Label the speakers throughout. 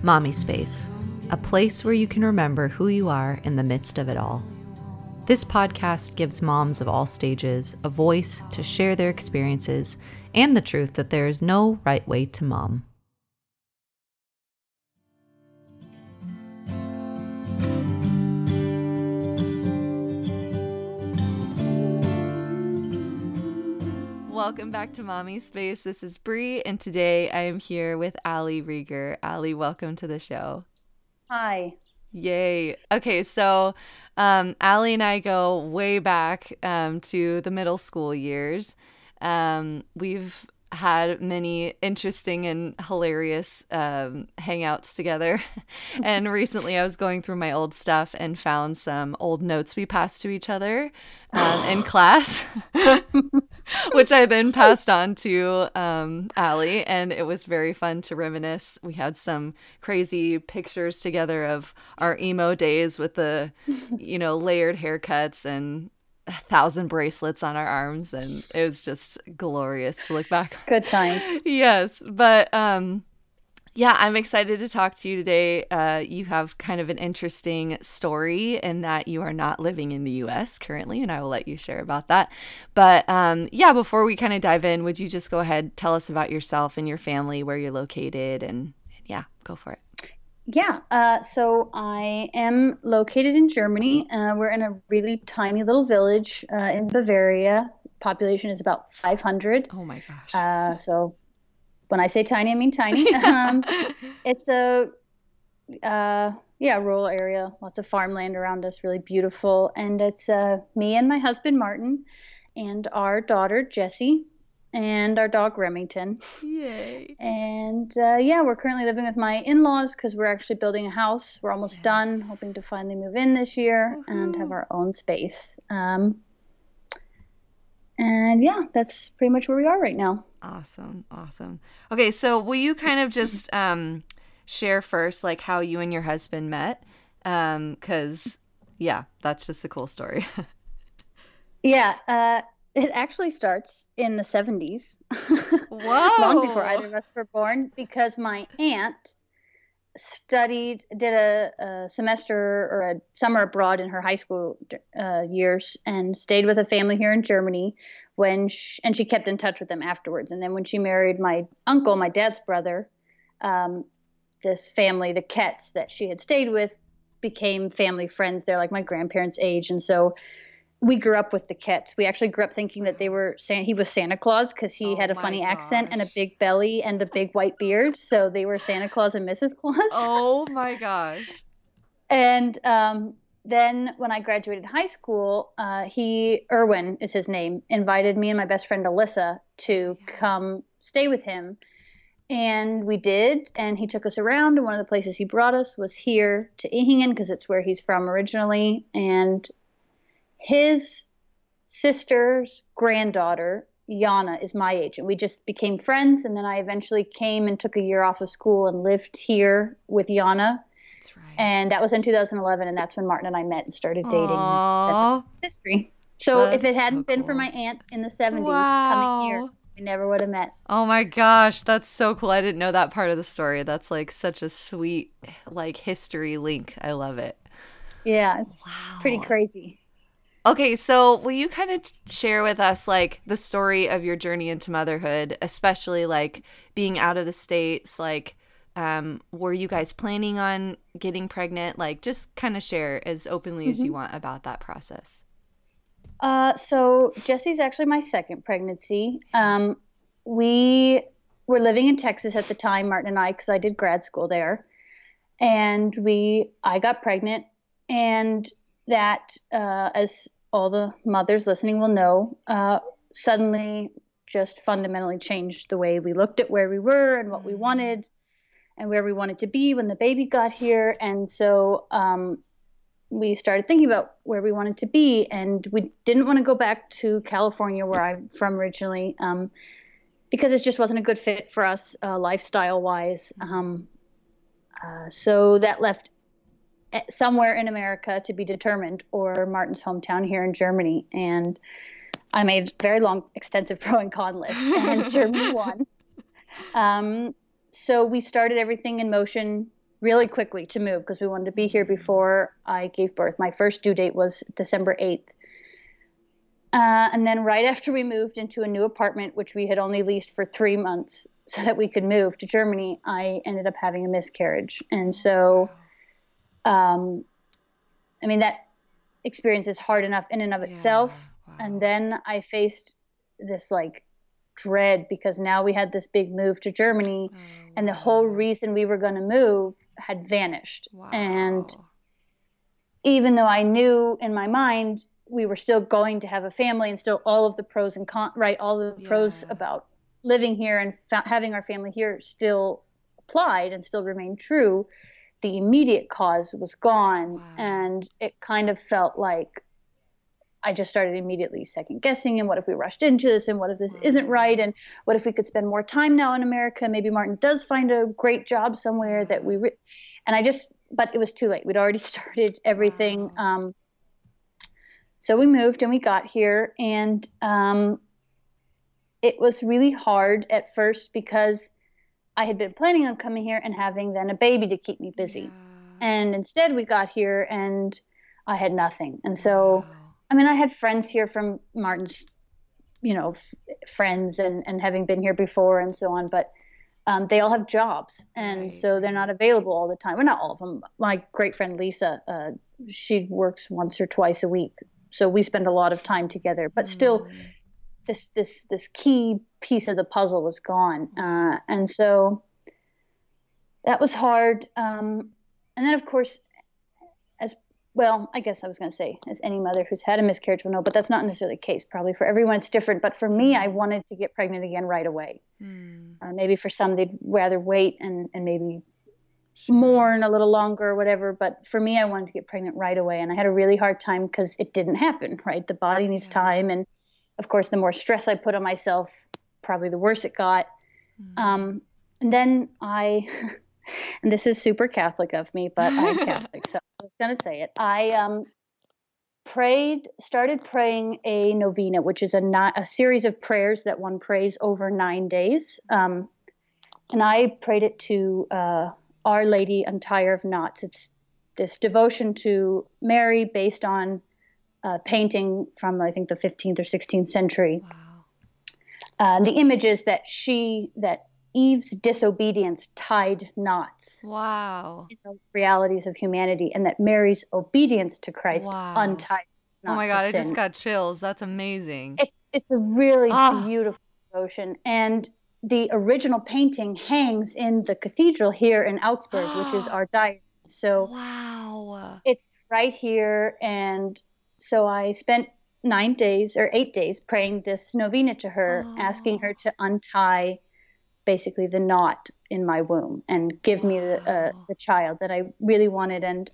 Speaker 1: Mommispace, a place where you can remember who you are in the midst of it all. This podcast gives moms of all stages a voice to share their experiences and the truth that there is no right way to mom. Welcome back to Mommispace. This is Bree, and today I am here with Allee Rieger. Allee, welcome to the show.
Speaker 2: Hi.
Speaker 1: Yay. Okay, so Allee and I go way back to the middle school years. We've had many interesting and hilarious hangouts together. And recently I was going through my old stuff and found some old notes we passed to each other in class. Which I then passed on to Allee, and it was very fun to reminisce. We had some crazy pictures together of our emo days with the, layered haircuts and 1,000 bracelets on our arms, and it was just glorious to look back.
Speaker 2: Good times.
Speaker 1: Yes, but yeah, I'm excited to talk to you today. You have kind of an interesting story in that you are not living in the U.S. currently, and I will let you share about that. But yeah, before we kind of dive in, would you just go ahead, tell us about yourself and your family, where you're located, and yeah, go for it.
Speaker 2: Yeah, so I am located in Germany. We're in a really tiny little village in Bavaria. Population is about 500.
Speaker 1: Oh my gosh.
Speaker 2: So when I say tiny, I mean tiny. It's a rural area, lots of farmland around us, really beautiful. And it's me and my husband Martin, and our daughter Jessie, and our dog Remington.
Speaker 1: Yay!
Speaker 2: And we're currently living with my in-laws because we're actually building a house. We're almost done, hoping to finally move in this year and have our own space. And yeah, that's pretty much where we are right now.
Speaker 1: Awesome. Okay, so will you kind of just share first, like, how you and your husband met? Because, yeah, that's just a cool story.
Speaker 2: Yeah, it actually starts in the 70s.
Speaker 1: Whoa!
Speaker 2: Long before either of us were born, because my aunt did a semester or a summer abroad in her high school years and stayed with a family here in Germany and she kept in touch with them afterwards. And then when she married my uncle, my dad's brother, this family, the Ketts that she had stayed with, became family friends. They're like my grandparents' age. And so we grew up with the Ketts. We actually grew up thinking that he was Santa Claus because he had a funny accent and a big belly and a big white beard. So they were Santa Claus and Mrs. Claus.
Speaker 1: Oh my gosh.
Speaker 2: And then when I graduated high school, Erwin is his name, invited me and my best friend Alyssa to come stay with him. And we did, and he took us around, and one of the places he brought us was here to Ehingen because it's where he's from originally. And his sister's granddaughter, Jana, is my age, and we just became friends. And then I eventually came and took a year off of school and lived here with Jana.
Speaker 1: That's right.
Speaker 2: And that was in 2011, and that's when Martin and I met and started dating.
Speaker 1: Aww.
Speaker 2: That's history. So
Speaker 1: That's
Speaker 2: if it hadn't
Speaker 1: so
Speaker 2: been
Speaker 1: cool.
Speaker 2: for my aunt in the 70s
Speaker 1: Wow.
Speaker 2: coming here, we never would have met.
Speaker 1: Oh my gosh, that's so cool. I didn't know that part of the story. That's like such a sweet, like, history link. I love it.
Speaker 2: Yeah, it's pretty crazy.
Speaker 1: Okay, so will you kind of share with us, like, the story of your journey into motherhood, especially, like, being out of the States? Like, were you guys planning on getting pregnant? Like, just kind of share as openly as you want about that process.
Speaker 2: So Jessie's actually my second pregnancy. We were living in Texas at the time, Martin and I, because I did grad school there. And I got pregnant, and that, as all the mothers listening will know, suddenly just fundamentally changed the way we looked at where we were and what we wanted and where we wanted to be when the baby got here. And so we started thinking about where we wanted to be, and we didn't want to go back to California, where I'm from originally, because it just wasn't a good fit for us lifestyle-wise. So that left somewhere in America to be determined, or Martin's hometown here in Germany. And I made a very long, extensive pro and con list, and Germany won. So we started everything in motion really quickly to move because we wanted to be here before I gave birth. My first due date was December 8th. And then right after we moved into a new apartment, which we had only leased for 3 months so that we could move to Germany, I ended up having a miscarriage. And so, I mean, that experience is hard enough in and of
Speaker 1: Yeah.
Speaker 2: itself. And
Speaker 1: Wow.
Speaker 2: then I faced this like dread because now we had this big move to Germany,
Speaker 1: Oh,
Speaker 2: and the whole
Speaker 1: wow.
Speaker 2: reason we were going to move had vanished. And
Speaker 1: Wow.
Speaker 2: even though I knew in my mind we were still going to have a family and still all of the pros and cons, right? All of the pros
Speaker 1: Yeah.
Speaker 2: about living here and having our family here still applied and still remained true. The immediate cause was gone.
Speaker 1: Wow.
Speaker 2: And it kind of felt like I just started immediately second guessing. And what if we rushed into this? And what if this isn't right?
Speaker 1: Wow.
Speaker 2: And what if we could spend more time now in America? Maybe Martin does find a great job somewhere that
Speaker 1: Yeah.
Speaker 2: and I just, but it was too late. We'd already started everything.
Speaker 1: Wow.
Speaker 2: So we moved and we got here, and it was really hard at first because I had been planning on coming here and having then a baby to keep me busy.
Speaker 1: Yeah.
Speaker 2: And instead, we got here and I had nothing. And so,
Speaker 1: Wow.
Speaker 2: I mean, I had friends here from Martin's, friends and having been here before and so on, but they all have jobs. And
Speaker 1: Right.
Speaker 2: so they're not
Speaker 1: Right.
Speaker 2: available all the time. Well, not all of them. My great friend Lisa, she works once or twice a week. So we spend a lot of time together, but still,
Speaker 1: Hmm.
Speaker 2: this key piece of the puzzle was gone,
Speaker 1: Right.
Speaker 2: and so that was hard. And then, of course, as well, I guess I was going to say, as any mother who's had a miscarriage will know, but that's not
Speaker 1: Right.
Speaker 2: necessarily the case. Probably for everyone, it's different. But for me, I
Speaker 1: Hmm.
Speaker 2: wanted to get pregnant again right away.
Speaker 1: Hmm.
Speaker 2: Maybe for some, they'd rather wait and maybe
Speaker 1: Sure.
Speaker 2: mourn a little longer or whatever. But for me, I wanted to get pregnant right away. And I had a really hard time because it didn't happen, right? The body needs
Speaker 1: Yeah.
Speaker 2: time. And of course, the more stress I put on myself, probably the worse it got.
Speaker 1: Hmm.
Speaker 2: Um, and then and this is super Catholic of me, but I'm Catholic, so I was going to say it. I started praying a novena, which is a series of prayers that one prays over 9 days. And I prayed it to Our Lady Untier of Knots. It's this devotion to Mary based on a painting from, I think, the 15th or 16th century.
Speaker 1: Wow.
Speaker 2: The image is that Eve's disobedience tied knots
Speaker 1: Wow.
Speaker 2: in the realities of humanity, and that Mary's obedience to Christ
Speaker 1: Wow.
Speaker 2: untied
Speaker 1: Oh my
Speaker 2: knots
Speaker 1: God,
Speaker 2: of
Speaker 1: I just
Speaker 2: sin.
Speaker 1: got chills. That's amazing.
Speaker 2: It's a really
Speaker 1: Ah,
Speaker 2: beautiful devotion, and the original painting hangs in the cathedral here in Augsburg, which is our diocese. So
Speaker 1: wow.
Speaker 2: it's right here, and so I spent 9 days or 8 days praying this novena to her, asking her
Speaker 1: Oh,
Speaker 2: to untie basically the knot in my womb and give me
Speaker 1: wow.
Speaker 2: the child that I really wanted. And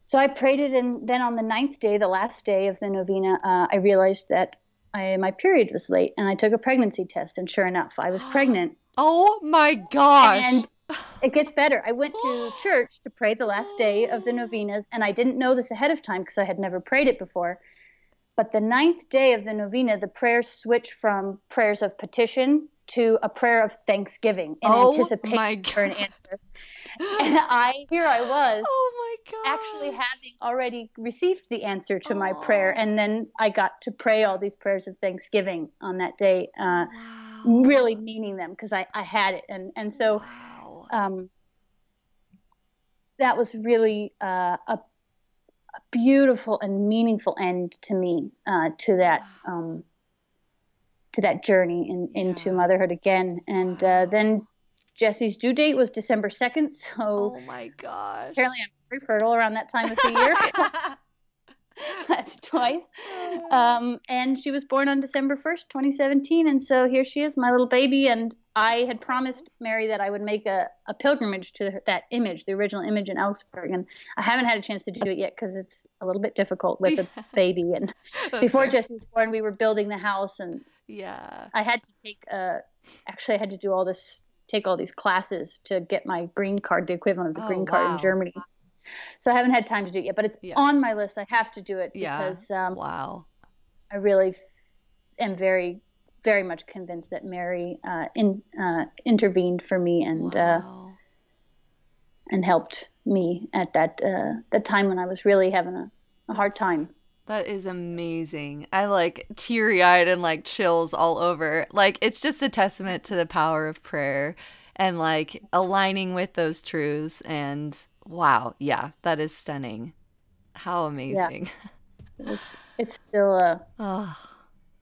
Speaker 2: so I prayed it, and then on the ninth day, the last day of the novena, I realized that my period was late, and I took a pregnancy test, and sure enough, I was pregnant.
Speaker 1: Oh my gosh.
Speaker 2: And it gets better. I went to church to pray the last day of the novenas, and I didn't know this ahead of time because I had never prayed it before. But the ninth day of the novena, the prayers switched from prayers of petition to a prayer of thanksgiving in
Speaker 1: Oh
Speaker 2: anticipation
Speaker 1: my
Speaker 2: for an
Speaker 1: god.
Speaker 2: answer. And here I was,
Speaker 1: Oh my
Speaker 2: actually
Speaker 1: gosh.
Speaker 2: having already received the answer to my prayer.
Speaker 1: Oh,
Speaker 2: And then I got to pray all these prayers of thanksgiving on that day, really
Speaker 1: wow.
Speaker 2: meaning them because I had it. And so
Speaker 1: Wow.
Speaker 2: um, that was really a beautiful and meaningful end to me,
Speaker 1: Wow.
Speaker 2: to that journey into
Speaker 1: Yeah.
Speaker 2: motherhood again. And then
Speaker 1: Wow.
Speaker 2: Jesse's due date was December 2nd. So
Speaker 1: Oh my
Speaker 2: apparently
Speaker 1: gosh.
Speaker 2: I'm very fertile around that time of the year. That's twice. And she was born on December 1st, 2017. And so here she is, my little baby. And I had promised Mary that I would make a pilgrimage to that image, the original image in Augsburg. And I haven't had a chance to do it yet because it's a little bit difficult with
Speaker 1: Yeah,
Speaker 2: a baby. And
Speaker 1: that's
Speaker 2: before
Speaker 1: fair.
Speaker 2: Jesse was born, we were building the house, and
Speaker 1: Yeah.
Speaker 2: I had to actually, I had to take all these classes to get my green card, the equivalent of the
Speaker 1: Oh,
Speaker 2: green card in
Speaker 1: wow.
Speaker 2: Germany. So I haven't had time to do it yet, but it's
Speaker 1: Yeah.
Speaker 2: on my list. I have to do it
Speaker 1: Yeah.
Speaker 2: because
Speaker 1: Wow.
Speaker 2: I really am very, very much convinced that Mary intervened for me, and
Speaker 1: Wow.
Speaker 2: and helped me at that time when I was really having a hard
Speaker 1: That's
Speaker 2: time.
Speaker 1: that is amazing. I like teary-eyed and like chills all over. Like it's just a testament to the power of prayer and like aligning with those truths and wow, yeah, that is stunning. How
Speaker 2: Yeah,
Speaker 1: amazing.
Speaker 2: it's
Speaker 1: Oh,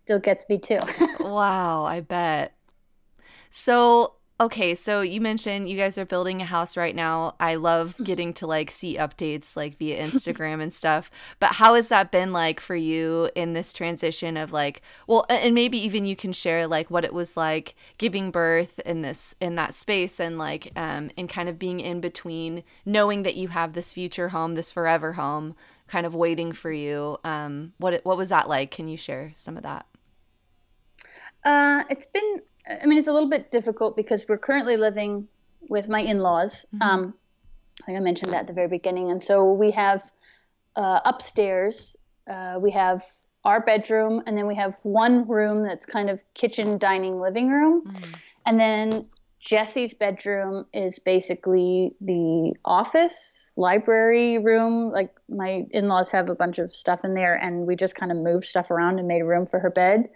Speaker 2: still gets me too.
Speaker 1: wow, I bet. So, okay, so you mentioned you guys are building a house right now. I love getting to like see updates like via Instagram and stuff. But how has that been like for you in this transition of like, well, and maybe even you can share like what it was like giving birth in this in that space and like and kind of being in between knowing that you have this future home, this forever home kind of waiting for you. What was that like? Can you share some of that?
Speaker 2: It's been, I mean, it's a little bit difficult because we're currently living with my in-laws.
Speaker 1: Hmm.
Speaker 2: I think I mentioned that at the very beginning. And so we have upstairs, we have our bedroom, and then we have one room that's kind of kitchen, dining, living room.
Speaker 1: Hmm.
Speaker 2: And then Jesse's bedroom is basically the office, library room. Like my in-laws have a bunch of stuff in there, and we just kind of moved stuff around and made room for her bed.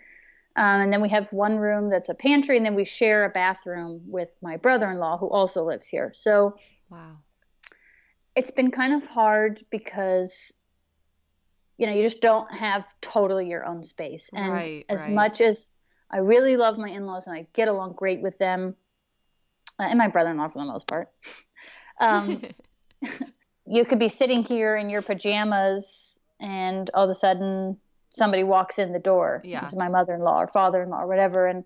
Speaker 2: And then we have one room that's a pantry, and then we share a bathroom with my brother-in-law who also lives here. So
Speaker 1: Wow.
Speaker 2: it's been kind of hard because, you just don't have totally your own space. And
Speaker 1: Right,
Speaker 2: as
Speaker 1: right.
Speaker 2: much as I really love my in-laws and I get along great with them, and my brother-in-law for the most part, um, you could be sitting here in your pajamas and all of a sudden somebody walks in the door.
Speaker 1: Yeah.
Speaker 2: It's my mother-in-law or father-in-law or whatever. And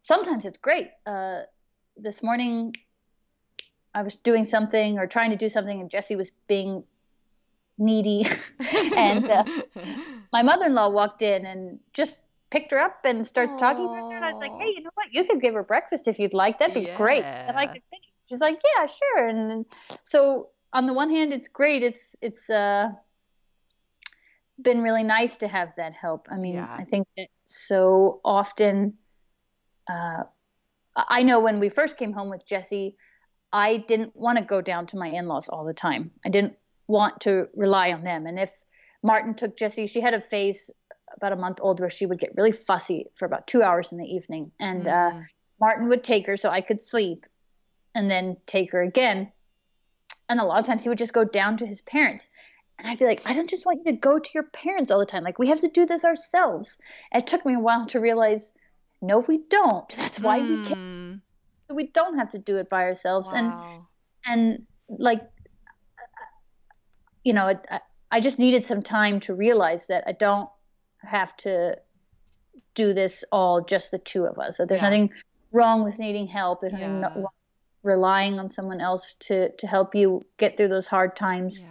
Speaker 2: sometimes it's great. This morning I was doing something or trying to do something, and Jesse was being needy, and my mother-in-law walked in and just picked her up and starts talking to her. And I was like, "Hey,
Speaker 1: Oh,
Speaker 2: you know what? You could give her breakfast if you'd like. That'd be great, and I
Speaker 1: yeah.
Speaker 2: could finish." She's like, "Yeah, sure." And so on the one hand, it's great. It's been really nice to have that help. I mean,
Speaker 1: Yeah.
Speaker 2: I think that so often, uh, I know when we first came home with Jesse, I didn't want to go down to my in-laws all the time. I didn't want to rely on them. And if Martin took Jesse, she had a phase about a month old where she would get really fussy for about 2 hours in the evening. And
Speaker 1: Mm,
Speaker 2: Martin would take her so I could sleep and then take her again. And a lot of times he would just go down to his parents. And I'd be like, I don't just want you to go to your parents all the time. Like, we have to do this ourselves. And it took me a while to realize, no, we don't. That's why we came.
Speaker 1: mm.
Speaker 2: So we don't have to do it by ourselves.
Speaker 1: Wow.
Speaker 2: And like, you know, I just needed some time to realize that I don't have to do this all just the two of us. That there's
Speaker 1: Yeah.
Speaker 2: nothing wrong with needing help. There's nothing
Speaker 1: Yeah.
Speaker 2: wrong relying on someone else to help you get through those hard times,
Speaker 1: Yeah.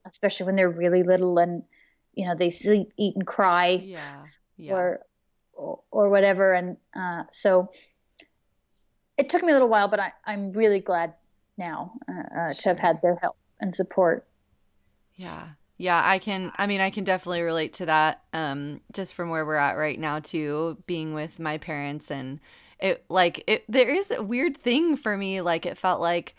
Speaker 2: especially when they're really little and they sleep, eat, and cry,
Speaker 1: Yeah. Yeah.
Speaker 2: or or whatever. And so it took me a little while, but I'm really glad now to have
Speaker 1: Sure.
Speaker 2: had their help and support.
Speaker 1: Yeah. Yeah, I mean, I can definitely relate to that. Just from where we're at right now too, being with my parents and it there is a weird thing for me. Like it felt like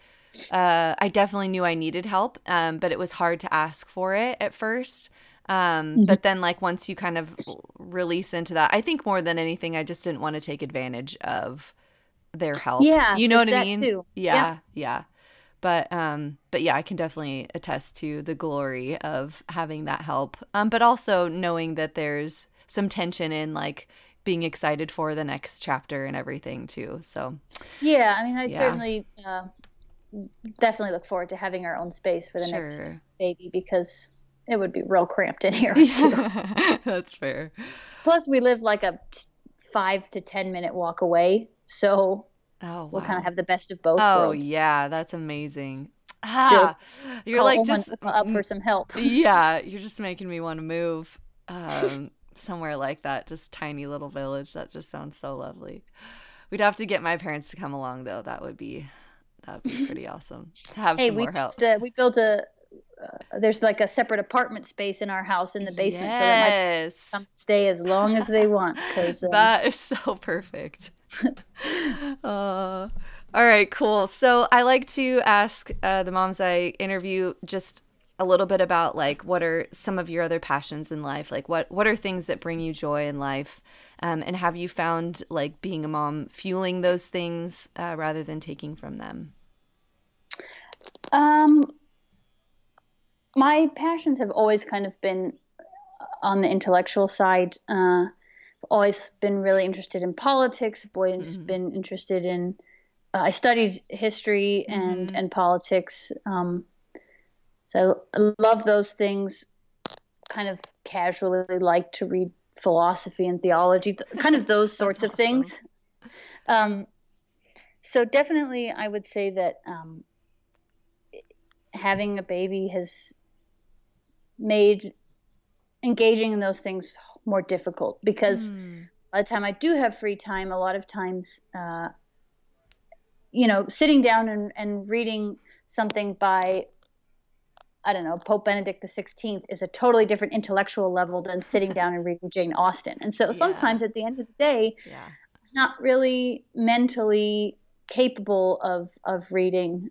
Speaker 1: I definitely knew I needed help, but it was hard to ask for it at first.
Speaker 2: Mhm.
Speaker 1: But then like once you kind of release into that, I think more than anything, I just didn't want to take advantage of their help.
Speaker 2: Yeah,
Speaker 1: You know
Speaker 2: there's
Speaker 1: what I
Speaker 2: that
Speaker 1: mean?
Speaker 2: too. Yeah.
Speaker 1: Yeah, yeah. But yeah, I can definitely attest to the glory of having that help. But also knowing that there's some tension in like being excited for the next chapter and everything too. So,
Speaker 2: Yeah, I mean, I
Speaker 1: yeah.
Speaker 2: certainly definitely look forward to having our own space for the next
Speaker 1: Sure.
Speaker 2: baby because it would be real cramped in here too.
Speaker 1: Yeah. That's fair.
Speaker 2: Plus, we live like a 5 to 10 minute walk away, so
Speaker 1: Oh,
Speaker 2: we'll kind of
Speaker 1: wow.
Speaker 2: have the best of both
Speaker 1: Oh,
Speaker 2: worlds.
Speaker 1: yeah, that's amazing.
Speaker 2: Still
Speaker 1: Ah, you're
Speaker 2: call
Speaker 1: like
Speaker 2: Oma and
Speaker 1: just
Speaker 2: Opa up for some help.
Speaker 1: yeah, you're just making me want to move somewhere like that, just tiny little village. That just sounds so lovely. We'd have to get my parents to come along though. That would be pretty awesome to have
Speaker 2: Hey,
Speaker 1: some
Speaker 2: we
Speaker 1: more help.
Speaker 2: we built a there's like a separate apartment space in our house in the basement so that my parents come
Speaker 1: Yes.
Speaker 2: stay as long as they want because
Speaker 1: That is so perfect. Uh, All right, cool. So I like to ask the moms I interview just a little bit about like what are some of your other passions in life? Like what are things that bring you joy in life? And have you found like being a mom fueling those things rather than taking from them?
Speaker 2: Um, my passions have always kind of been on the intellectual side. I've always been really interested in politics. I've always
Speaker 1: Mm-hmm.
Speaker 2: been interested in. I studied history and
Speaker 1: Mm-hmm.
Speaker 2: and politics. So I love those things. Kind of casually like to read philosophy and theology, kind of those
Speaker 1: That's
Speaker 2: sorts of
Speaker 1: awesome.
Speaker 2: things. Um, so definitely, I would say that having a baby has made engaging in those things more difficult because
Speaker 1: Mm.
Speaker 2: by the time I do have free time, a lot of times, sitting down and reading something by, I don't know, Pope Benedict XVI is a totally different intellectual level than sitting down and reading Jane Austen. And so
Speaker 1: Yeah.
Speaker 2: sometimes at the end of the day,
Speaker 1: Yeah.
Speaker 2: I'm not really mentally capable of reading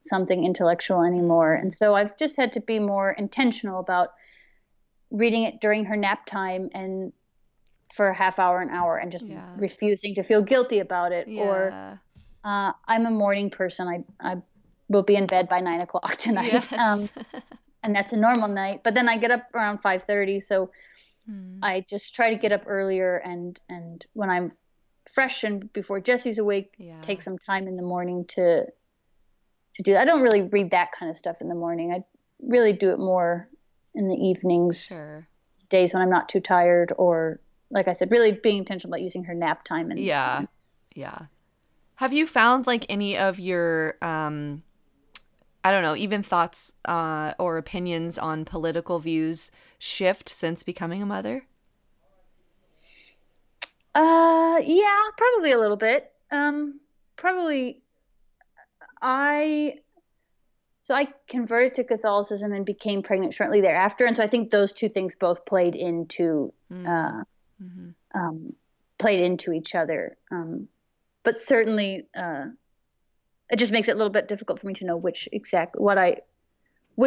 Speaker 2: something intellectual anymore.
Speaker 1: Mm.
Speaker 2: And so I've just had to be more intentional about reading it during her nap time and for a half hour, an hour, and just
Speaker 1: Yeah.
Speaker 2: refusing to feel guilty about it. Or
Speaker 1: Yeah.
Speaker 2: I'm a morning person. I will be in bed by 9 o'clock tonight,
Speaker 1: Yes.
Speaker 2: and that's a normal night. But then I get up around 5:30, so
Speaker 1: Mm.
Speaker 2: I just try to get up earlier. And when I'm fresh and before Jesse's awake,
Speaker 1: Yeah.
Speaker 2: take some time in the morning to do. I don't really read that kind of stuff in the morning. I really do it more in the evenings,
Speaker 1: Sure.
Speaker 2: days when I'm not too tired, or like I said, really being intentional about using her nap time
Speaker 1: Yeah.
Speaker 2: and
Speaker 1: Yeah. Have you found like any of your I don't know, even thoughts or opinions on political views shift since becoming a mother?
Speaker 2: yeah, probably a little bit. Probably I so I converted to Catholicism and became pregnant shortly thereafter, and so I think those two things both
Speaker 1: Mm.
Speaker 2: uh,
Speaker 1: Hmm.
Speaker 2: um, played into each other. But certainly, it just makes it a little bit difficult for me to know which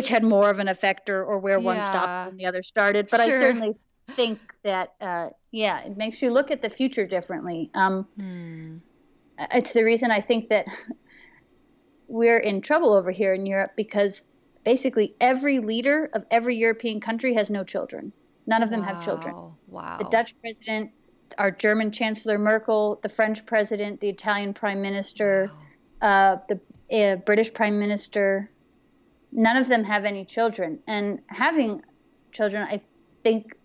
Speaker 2: had more of an effect or where one stopped
Speaker 1: Yeah.
Speaker 2: and the other started. But I
Speaker 1: Sure.
Speaker 2: certainly think that yeah, it makes you look at the future differently.
Speaker 1: Hmm.
Speaker 2: It's the reason I think that we're in trouble over here in Europe because basically every leader of every European country has no children. None of them have children.
Speaker 1: Wow.
Speaker 2: The
Speaker 1: Wow.
Speaker 2: Dutch president, our German Chancellor Merkel, the French president, the Italian prime minister,
Speaker 1: Wow.
Speaker 2: the British prime minister, none of them have any children. And having children, I think,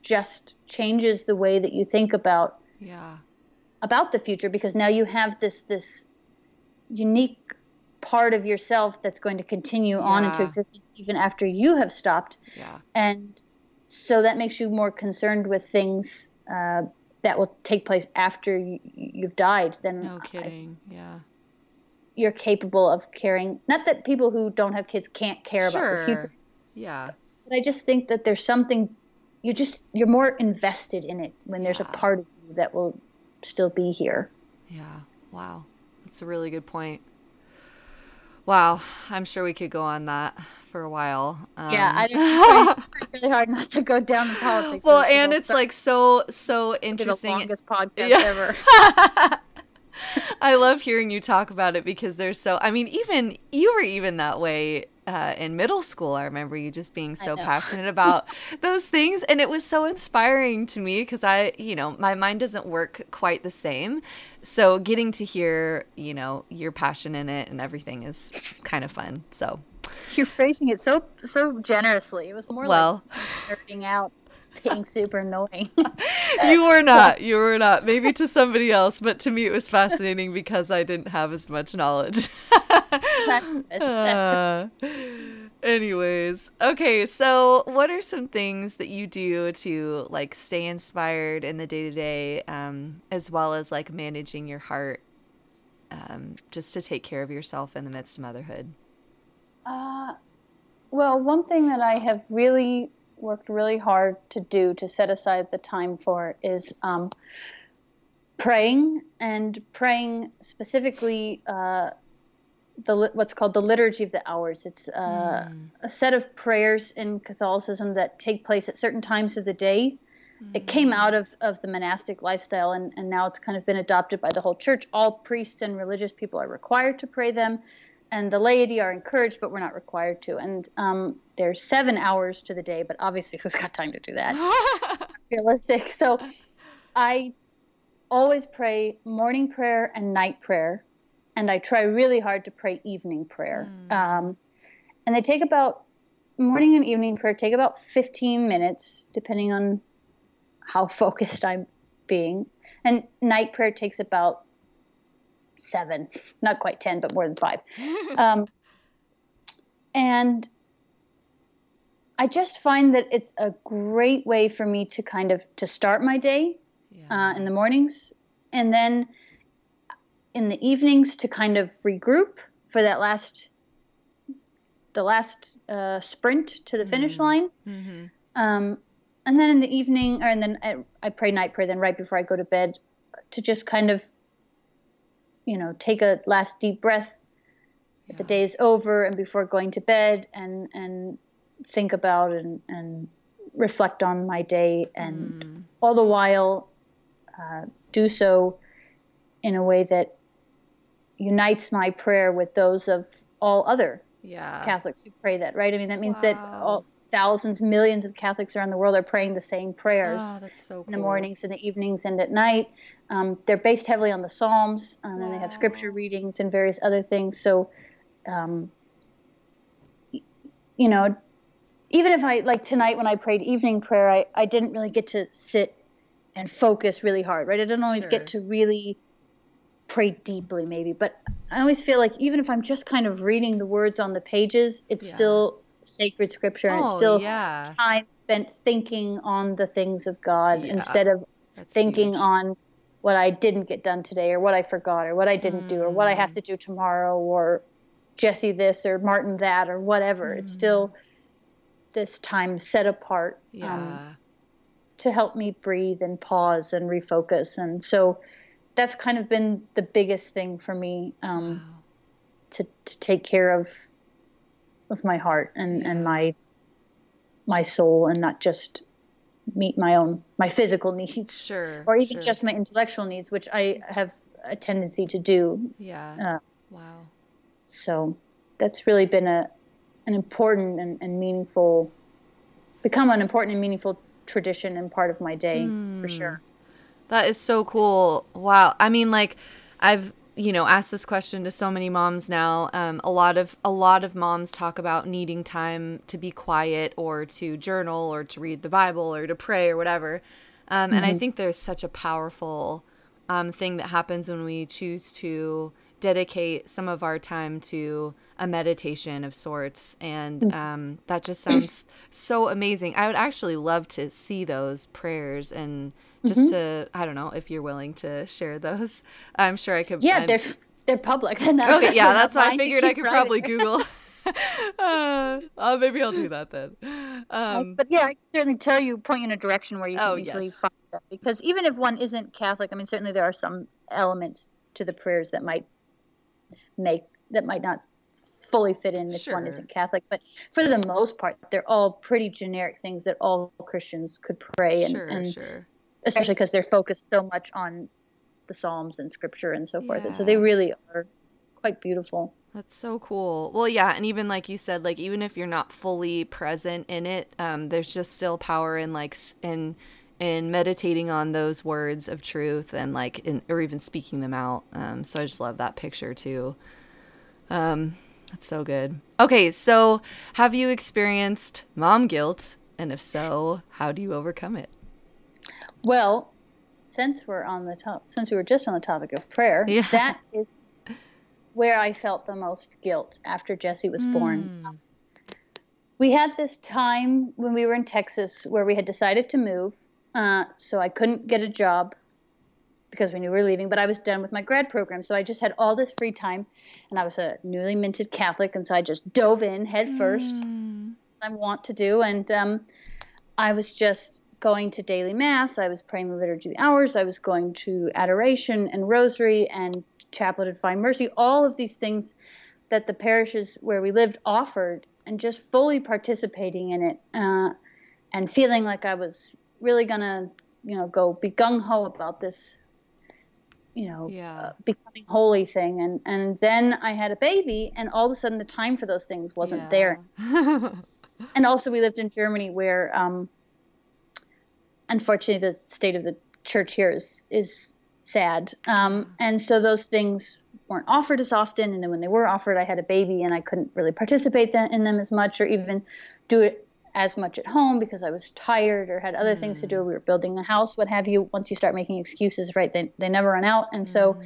Speaker 2: just changes the way that you think
Speaker 1: Yeah.
Speaker 2: about the future because now you have this unique part of yourself that's going to continue on into
Speaker 1: Yeah.
Speaker 2: existence even after you have stopped.
Speaker 1: Yeah.
Speaker 2: And so that makes you more concerned with things that will take place after you've died than
Speaker 1: No kidding. Yeah.
Speaker 2: you're capable of caring. Not that people who don't have kids can't care about the future,
Speaker 1: Sure. Yeah.
Speaker 2: but I just think that there's something you're more invested in it when there's a
Speaker 1: Yeah.
Speaker 2: part of you that will still be here.
Speaker 1: Yeah. Wow. That's a really good point. Wow. I'm sure we could go on that for a while.
Speaker 2: Yeah, I'm trying really hard not to go down the politics
Speaker 1: Well,
Speaker 2: road because
Speaker 1: and
Speaker 2: I'll
Speaker 1: it's
Speaker 2: start
Speaker 1: like so
Speaker 2: to be the
Speaker 1: interesting.
Speaker 2: longest podcast
Speaker 1: Yeah.
Speaker 2: ever.
Speaker 1: I love hearing you talk about it because they're so, I mean, even you were even that way in middle school. I remember you just being
Speaker 2: I
Speaker 1: so
Speaker 2: know.
Speaker 1: passionate about those things. And it was so inspiring to me because my mind doesn't work quite the same. So getting to hear, your passion in it and everything is kind of fun. So,
Speaker 2: You're phrasing it so generously. It was more like
Speaker 1: well,
Speaker 2: nerding out, being super annoying.
Speaker 1: you were
Speaker 2: So
Speaker 1: not. You were not. Maybe to somebody else, but to me it was fascinating because I didn't have as much knowledge.
Speaker 2: that's good. That's
Speaker 1: uh, anyways, okay. So, what are some things that you do to like stay inspired in the day to day, as well as like managing your heart, just to take care of yourself in the midst of motherhood?
Speaker 2: uh, well, one thing that I have really worked really hard to do to set aside the time for is praying specifically what's called the Liturgy of the Hours. It's a set of prayers in Catholicism that take place at certain times of the day. It came out of the monastic lifestyle, and now it's kind of been adopted by the whole church. All priests and religious people are required to pray them, and the laity are encouraged, but we're not required to. And there's 7 hours to the day, but obviously who's got time to do that? Realistic. So I always pray morning prayer and night prayer, and I try really hard to pray evening prayer. And they take about, morning and evening prayer take about 15 minutes, depending on how focused I'm being. And night prayer takes about 7, not quite 10, but more than 5. And I just find that it's a great way for me to kind of to start my day in the mornings, and then in the evenings to kind of regroup for the last sprint to the finish line. And then in the evening, and then I pray night prayer then right before I go to bed, to just kind of, take a last deep breath. The day is over, and before going to bed, and think about and reflect on my day, and all the while do so in a way that unites my prayer with those of all other Catholics who pray that, right? I mean, that means that all thousands, millions of Catholics around the world are praying the same prayers.
Speaker 1: That's so cool.
Speaker 2: In the mornings, in the evenings, and at night. They're based heavily on the Psalms, and then they have scripture readings and various other things. So, even if like tonight when I prayed evening prayer, I didn't really get to sit and focus really hard, right? I didn't always get to really pray deeply, maybe. But I always feel like even if I'm just kind of reading the words on the pages, it's still sacred scripture, and it's still time spent thinking on the things of God instead of thinking on what I didn't get done today, or what I forgot, or what I didn't do, or what I have to do tomorrow, or Jesse this or Martin that, or whatever. It's still this time set apart to help me breathe and pause and refocus. And so that's kind of been the biggest thing for me, to take care of my heart and my soul, and not just meet my physical needs, or even just my intellectual needs, which I have a tendency to do. So that's really been an important and meaningful, become an important and meaningful tradition and part of my day, for sure.
Speaker 1: That is so cool. Wow. I mean, like, I've asked this question to so many moms now. A lot of moms talk about needing time to be quiet, or to journal, or to read the Bible, or to pray, or whatever. And I think there's such a powerful thing that happens when we choose to dedicate some of our time to a meditation of sorts. And that just sounds so amazing. I would actually love to see those prayers, and just to, I don't know if you're willing to share those. I'm sure I could.
Speaker 2: Yeah, they're public.
Speaker 1: Okay, yeah, that's why I figured I could probably Google. Maybe I'll do that then.
Speaker 2: But yeah, I can certainly tell you, point you in a direction where you can easily find that. Because even if one isn't Catholic, I mean, certainly there are some elements to the prayers that might not fully fit in if one isn't Catholic. But for the most part, they're all pretty generic things that all Christians could pray, and especially because they're focused so much on the Psalms and scripture and so forth. And so they really are quite beautiful.
Speaker 1: That's so cool. Well, yeah, and even like you said, like even if you're not fully present in it, there's just still power in in meditating on those words of truth, and or even speaking them out. So I just love that picture too. That's so good. Okay, so have you experienced mom guilt? And if so, how do you overcome it?
Speaker 2: Well, since we were just on the topic of prayer, that is where I felt the most guilt after Jesse was born. We had this time when we were in Texas where we had decided to move. So I couldn't get a job because we knew we were leaving, but I was done with my grad program. So I just had all this free time, and I was a newly minted Catholic. And so I just dove in head first, as I want to do. And I was just going to daily mass. I was praying the liturgy of the hours. I was going to adoration and rosary and chaplet of divine mercy, all of these things that the parishes where we lived offered, and just fully participating in it, and feeling like I was really gonna, go be gung ho about this,
Speaker 1: Yeah.
Speaker 2: becoming holy thing. And then I had a baby, and all of a sudden the time for those things wasn't there.
Speaker 1: Yeah.
Speaker 2: And also we lived in Germany where, unfortunately, the state of the church here is sad. And so those things weren't offered as often. And then when they were offered, I had a baby and I couldn't really participate in them as much, or even do it as much at home because I was tired or had other things to do. We were building a house, what have you. Once you start making excuses, right, they never run out. And so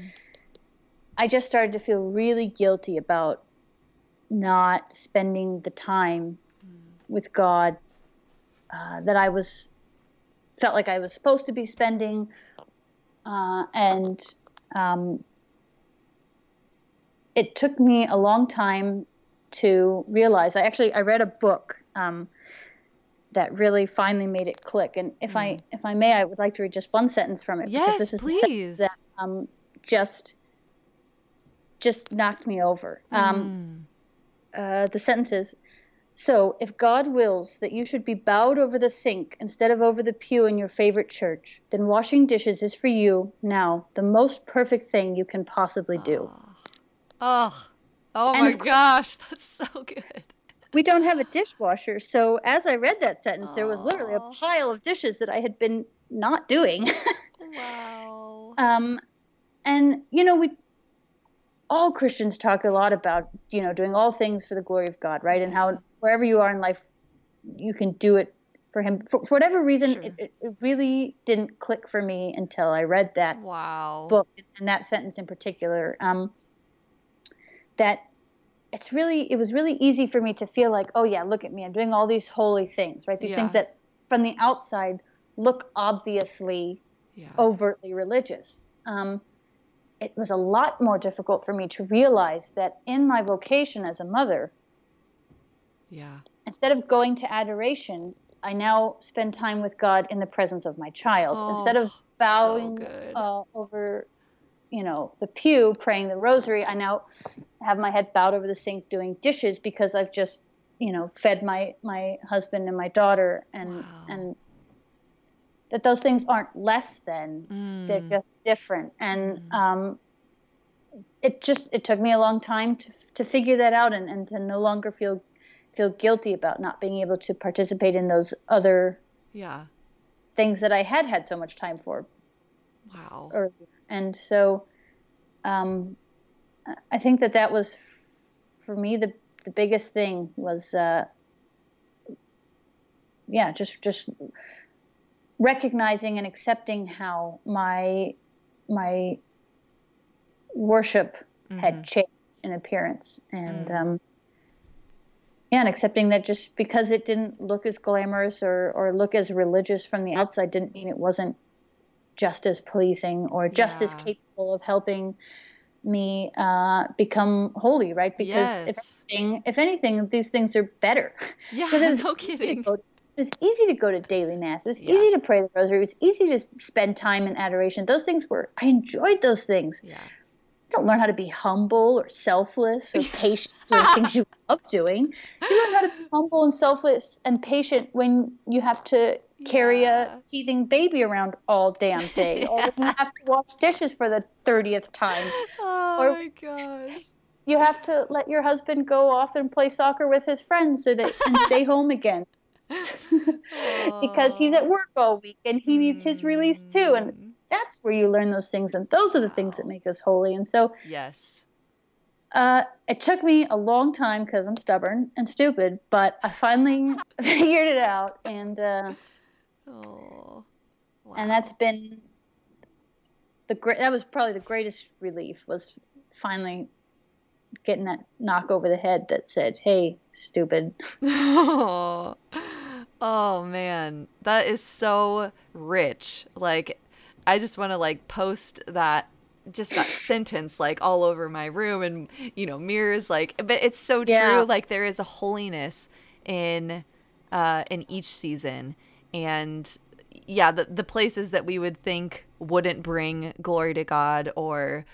Speaker 2: I just started to feel really guilty about not spending the time with God that I felt like I was supposed to be spending. And it took me a long time to realize. I read a book that really finally made it click. And if I may, I would like to read just one sentence from it.
Speaker 1: Yes,
Speaker 2: because this is
Speaker 1: please.
Speaker 2: The sentence that just knocked me over. The sentence is, "So, if God wills that you should be bowed over the sink instead of over the pew in your favorite church, then washing dishes is for you now the most perfect thing you can possibly do."
Speaker 1: Oh
Speaker 2: And
Speaker 1: my gosh, that's so good.
Speaker 2: We don't have a dishwasher, so as I read that sentence, there was literally a pile of dishes that I had been not doing.
Speaker 1: Wow.
Speaker 2: And all Christians talk a lot about, doing all things for the glory of God, right? And how wherever you are in life, you can do it for Him. For whatever reason,
Speaker 1: Sure.
Speaker 2: it really didn't click for me until I read that book, and that sentence in particular. That it was really easy for me to feel like, oh yeah, look at me, I'm doing all these holy things, right? These things that from the outside look obviously overtly religious. It was a lot more difficult for me to realize that in my vocation as a mother, instead of going to adoration, I now spend time with God in the presence of my child. Instead of bowing over, the pew, praying the rosary, I now have my head bowed over the sink doing dishes because I've just, fed my husband and my daughter, and that those things aren't less than, they're just different. And it took me a long time to figure that out, and to no longer feel guilty about not being able to participate in those other things that I had so much time for.
Speaker 1: Wow.
Speaker 2: Earlier. And so I think that was, for me, the biggest thing was just recognizing and accepting how my worship had changed in appearance, and and accepting that just because it didn't look as glamorous or look as religious from the outside didn't mean it wasn't just as pleasing or just as capable of helping me become holy, right? Because if anything, these things are better.
Speaker 1: Yeah, no kidding.
Speaker 2: It was easy to go to daily mass. It was easy to pray the rosary. It was easy to spend time in adoration. Those things I enjoyed those things.
Speaker 1: Yeah.
Speaker 2: You don't learn how to be humble or selfless or patient doing things you love doing. You learn how to be humble and selfless and patient when you have to carry a teething baby around all damn day, or when you have to wash dishes for the 30th time.
Speaker 1: Oh my gosh.
Speaker 2: You have to let your husband go off and play soccer with his friends and stay home again. Because he's at work all week and he needs his release too. And that's where you learn those things. And those are the things that make us holy. And so it took me a long time because I'm stubborn and stupid, but I finally figured it out. And and that's been that was probably the greatest relief, was finally getting that knock over the head that said, "Hey, stupid."
Speaker 1: Oh man, that is so rich. Like, I just want to post that sentence all over my room, and mirrors, but it's so true. Like, there is a holiness in each season, and yeah, the places that we would think wouldn't bring glory to God or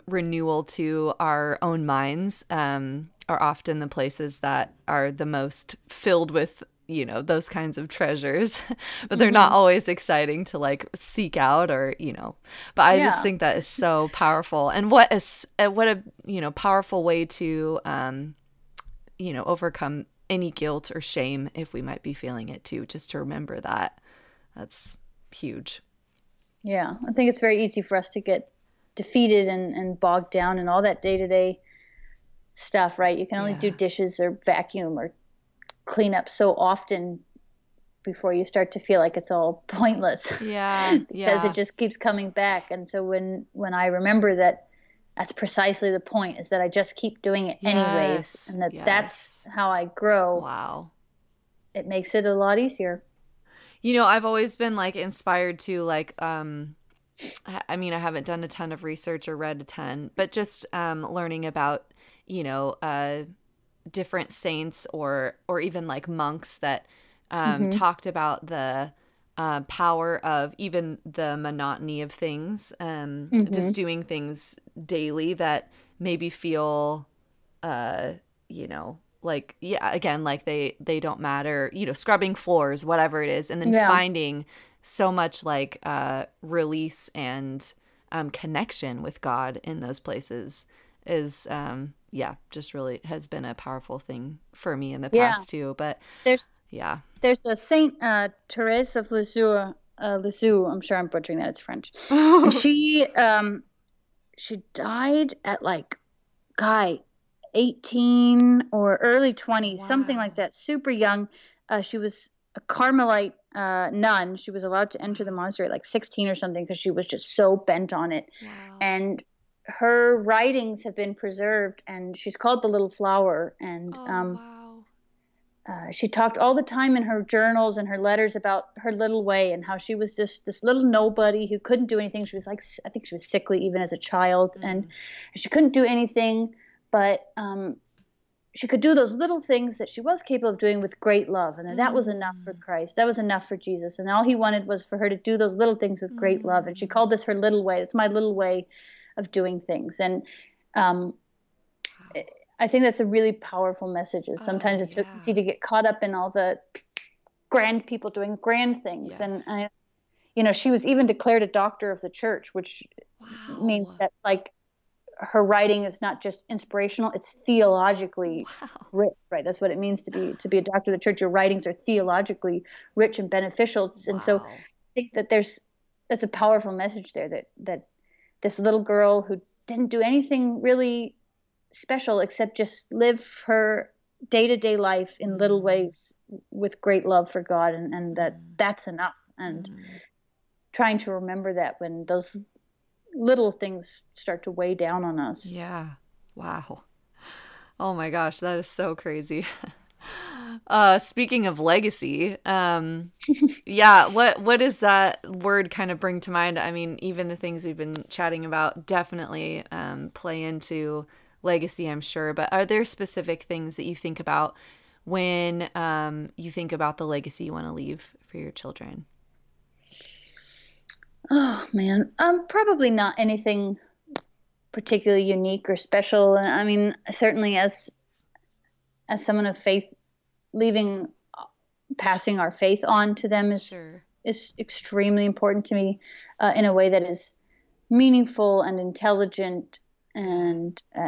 Speaker 1: renewal to our own minds are often the places that are the most filled with, you know, those kinds of treasures. But they're not always exciting to like seek out or, you know. But I just
Speaker 2: Yeah.
Speaker 1: think that is so powerful. And what a you know, powerful way to you know, overcome any guilt or shame if we might be feeling it too, just to remember that. That's huge.
Speaker 2: Yeah. I think it's very easy for us to get defeated and bogged down in all that day-to-day stuff, right? You can only do
Speaker 1: Yeah.
Speaker 2: dishes or vacuum or clean up so often before you start to feel like it's all pointless
Speaker 1: Yeah.
Speaker 2: because it
Speaker 1: Yeah.
Speaker 2: just keeps coming back. And so when I remember that that's precisely the point, is that I just keep doing it anyways,
Speaker 1: Yes.
Speaker 2: and that's
Speaker 1: Yes.
Speaker 2: how I grow,
Speaker 1: Wow.
Speaker 2: it makes it a lot easier.
Speaker 1: You know, I've always been like inspired to like I mean, I haven't done a ton of research or read a ton, but just learning about, you know, different saints or even like monks that
Speaker 2: Hmm.
Speaker 1: talked about the power of even the monotony of things,
Speaker 2: Hmm.
Speaker 1: just doing things daily that maybe feel, you know, like, yeah, again, like they don't matter, you know, scrubbing floors, whatever it is, and then
Speaker 2: Yeah.
Speaker 1: finding so much like release and connection with God in those places is yeah, just really has been a powerful thing for me in the
Speaker 2: Yeah.
Speaker 1: past too. But
Speaker 2: There's
Speaker 1: yeah.
Speaker 2: there's a Saint Therese of Lisieux. I'm sure I'm butchering that. It's French, and she died at like, guy, 18 or early 20s, something like
Speaker 1: Wow.
Speaker 2: that, super young. She was a Carmelite nun. She was allowed to enter the
Speaker 1: Wow.
Speaker 2: monastery at like 16 or something because she was just so bent on it.
Speaker 1: Wow.
Speaker 2: And her writings have been preserved, and she's called the Little Flower. And
Speaker 1: Oh, wow.
Speaker 2: she talked all the time in her journals and her letters about her little way and how she was just this little nobody who couldn't do anything. She was like, I think she was sickly even as a child, and
Speaker 1: Mm.
Speaker 2: she couldn't do anything, but she could do those little things that she was capable of doing with great love. And that was enough for
Speaker 1: Mm.
Speaker 2: Christ. That was enough for Jesus. And all he wanted was for her to do those little things with great love. And she
Speaker 1: Mm.
Speaker 2: called this her little way. It's my little way of doing things. And um,
Speaker 1: Wow.
Speaker 2: I think that's a really powerful message. Is
Speaker 1: Oh,
Speaker 2: sometimes it's so easy
Speaker 1: yeah.
Speaker 2: to get caught up in all the grand people doing grand things. And
Speaker 1: Yes.
Speaker 2: she was even declared a doctor of the church, which means
Speaker 1: Wow.
Speaker 2: that like her writing is not just inspirational, it's theologically
Speaker 1: Wow.
Speaker 2: rich, right? That's what it means to be a doctor of the church. Your writings are theologically rich and beneficial. And so I
Speaker 1: Wow.
Speaker 2: think that that's a powerful message there, that this little girl who didn't do anything really special except just live her day-to-day life in little
Speaker 1: Mm.
Speaker 2: ways with great love for God, and
Speaker 1: Mm.
Speaker 2: that's enough. And
Speaker 1: Mm.
Speaker 2: trying to remember that when those little things start to weigh down on us.
Speaker 1: Yeah. Wow. Oh my gosh, that is so crazy. Speaking of legacy, yeah, what does that word kind of bring to mind? I mean, even the things we've been chatting about definitely play into legacy, I'm sure. But are there specific things that you think about when you think about the legacy you want to leave for your children?
Speaker 2: Oh man, probably not anything particularly unique or special. I mean, certainly as someone of faith, leaving, passing our faith on to them
Speaker 1: Sure.
Speaker 2: is extremely important to me, in a way that is meaningful and intelligent
Speaker 1: Yeah.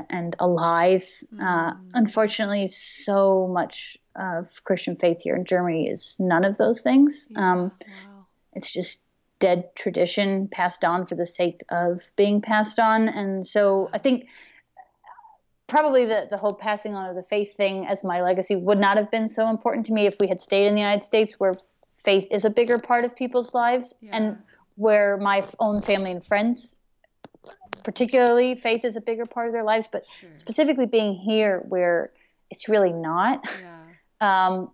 Speaker 2: and alive.
Speaker 1: Mm.
Speaker 2: Unfortunately, so much of Christian faith here in Germany is none of those things.
Speaker 1: Yeah. Wow.
Speaker 2: It's just dead tradition passed on for the sake of being passed on. And so I
Speaker 1: Wow.
Speaker 2: think probably the whole passing on of the faith thing as my legacy would not have been so important to me if we had stayed in the United States, where faith is a bigger part of people's lives,
Speaker 1: Yeah.
Speaker 2: and where my own family and friends, particularly, faith is a bigger part of their lives. But
Speaker 1: Sure.
Speaker 2: specifically being here where it's really not,
Speaker 1: Yeah.
Speaker 2: um,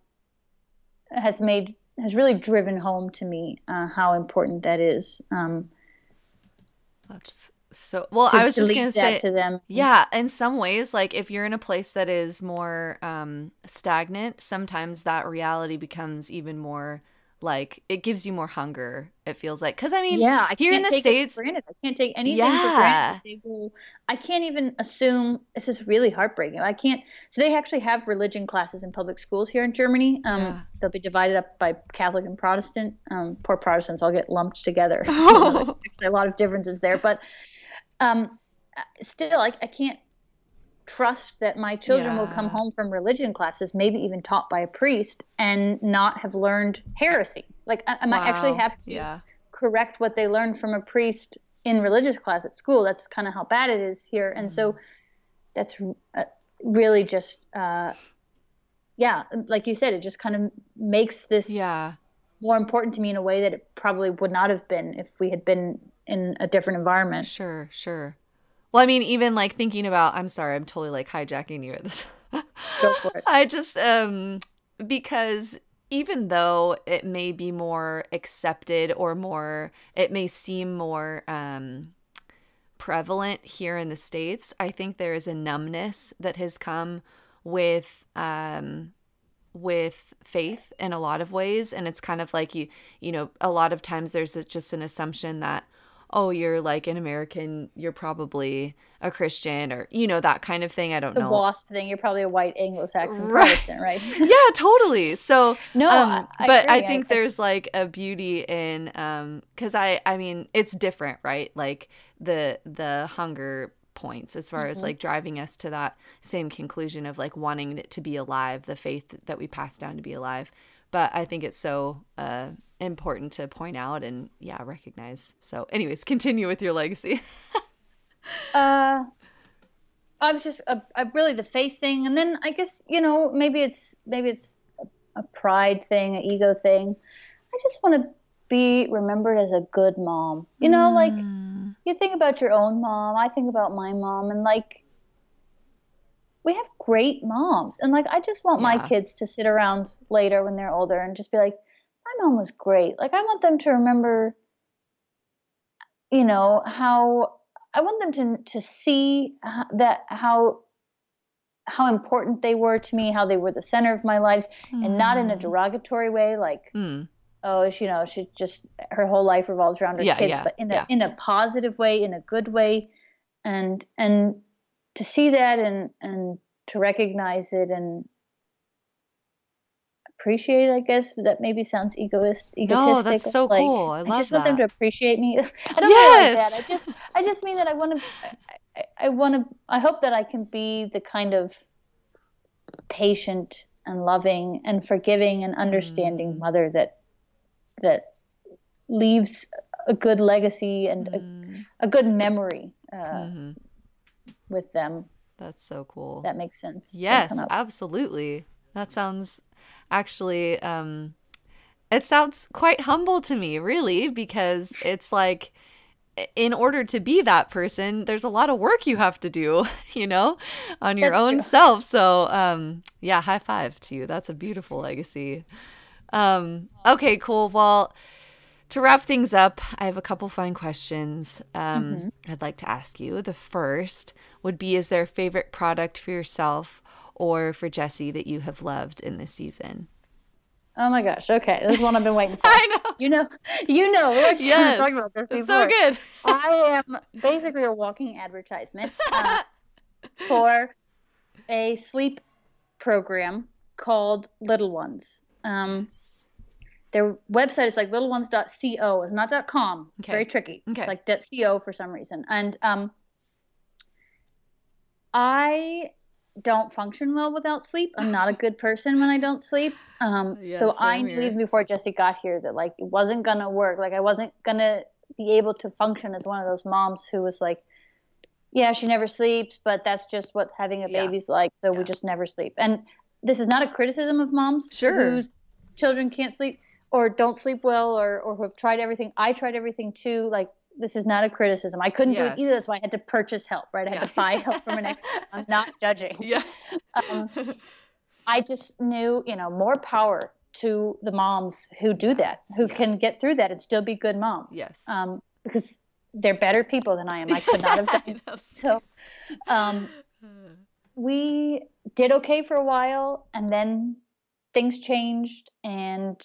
Speaker 2: has really driven home to me how important that is,
Speaker 1: That's so well, I
Speaker 2: to
Speaker 1: was just
Speaker 2: leave
Speaker 1: gonna
Speaker 2: that
Speaker 1: say,
Speaker 2: to them.
Speaker 1: yeah, in some ways, like if you're in a place that is more stagnant, sometimes that reality becomes even more like it gives you more hunger, it feels like. Because I mean,
Speaker 2: Yeah, I
Speaker 1: here in
Speaker 2: can't
Speaker 1: the
Speaker 2: take it
Speaker 1: States,
Speaker 2: for granted. I can't take anything for granted.
Speaker 1: yeah.
Speaker 2: I can't even assume, this is really heartbreaking. I can't, so they actually have religion classes in public schools here in Germany.
Speaker 1: Yeah.
Speaker 2: They'll be divided up by Catholic and Protestant. Poor Protestants all get lumped together. There's actually a lot of differences there, but um, still, I can't trust that my children will come
Speaker 1: Yeah.
Speaker 2: home from religion classes, maybe even taught by a priest, and not have learned heresy. Like, I might actually
Speaker 1: Wow.
Speaker 2: have to
Speaker 1: Yeah.
Speaker 2: correct what they learned from a priest in religious class at school. That's kind of how bad it is here. And so that's really just, yeah, like you said, it just kind of makes this
Speaker 1: Yeah.
Speaker 2: more important to me in a way that it probably would not have been if we had been in a different environment.
Speaker 1: Sure, sure. Well, I mean, even like thinking about, I'm sorry, I'm totally like hijacking you at this.
Speaker 2: Go for it.
Speaker 1: I just, because even though it may be more accepted or more, it may seem more prevalent here in the States, I think there is a numbness that has come with faith in a lot of ways. And it's kind of like you know, a lot of times there's just an assumption that, oh, you're like an American, you're probably a Christian, or, you know, that kind of thing. I don't
Speaker 2: The
Speaker 1: know.
Speaker 2: WASP thing, you're probably a white Anglo-Saxon
Speaker 1: Right.
Speaker 2: Protestant, right?
Speaker 1: Yeah, totally. So,
Speaker 2: No,
Speaker 1: but I
Speaker 2: agree.
Speaker 1: think there's like a beauty in, because I mean, it's different, right? Like the hunger points as far as like driving us to that same conclusion of like wanting it to be alive, the faith that we pass down to be alive. But I think it's so important to point out and recognize. So anyways, continue with your legacy.
Speaker 2: I was just really the faith thing, and then I guess, you know, maybe it's a pride thing, an ego thing. I just want to be remembered as a good mom. You know, like you think about your own mom, I think about my mom, and like we have great moms, and like I just want my kids to sit around later when they're older and just be like, my mom was great. Like I want them to remember, you know, how I want them to see that how important they were to me, how they were the center of my lives, and not in a derogatory way, like oh, she, you know, she just her whole life revolves around her kids, but in a positive way, in a good way, and to see that and to recognize it and appreciate it, I guess that maybe sounds egotistic.
Speaker 1: No, that's so
Speaker 2: like,
Speaker 1: cool. I love
Speaker 2: just want them
Speaker 1: that.
Speaker 2: to appreciate me. I don't really like that. I just mean that I hope that I can be the kind of patient and loving and forgiving and understanding mother that leaves a good legacy and a good memory with them.
Speaker 1: That's so cool.
Speaker 2: That makes sense.
Speaker 1: Yes, absolutely. That sounds actually, it sounds quite humble to me, really, because it's like, in order to be that person, there's a lot of work you have to do, you know, on your own self. So, high five to you. That's a beautiful legacy. Okay, cool. Well, to wrap things up, I have a couple fun questions I'd like to ask you. The first would be, is there a favorite product for yourself or for Jessie that you have loved in this season?
Speaker 2: Oh my gosh. Okay. This is one I've been waiting for.
Speaker 1: I know.
Speaker 2: You know, we actually talked about this before.
Speaker 1: It's so good.
Speaker 2: I am basically a walking advertisement for a sleep program called Little Ones. Their website is like littleones.co. It's not .com. It's very tricky. It's like .co for some reason. And I don't function well without sleep. I'm not a good person when I don't sleep. So I knew even before Jessie got here that like it wasn't gonna work. Like I wasn't gonna be able to function as one of those moms who was like, yeah, she never sleeps, but that's just what having a baby's like. So we just never sleep. And this is not a criticism of moms whose children can't sleep or don't sleep well or who have tried everything. I tried everything too. Like, this is not a criticism. I couldn't do it either. That's why I had to purchase help, right? I had to buy help from an expert. I'm not judging.
Speaker 1: Yeah.
Speaker 2: I just knew, you know, more power to the moms who do that, who can get through that and still be good moms.
Speaker 1: Yes.
Speaker 2: Because they're better people than I am. I could not have done it. So we did okay for a while, and then things changed, and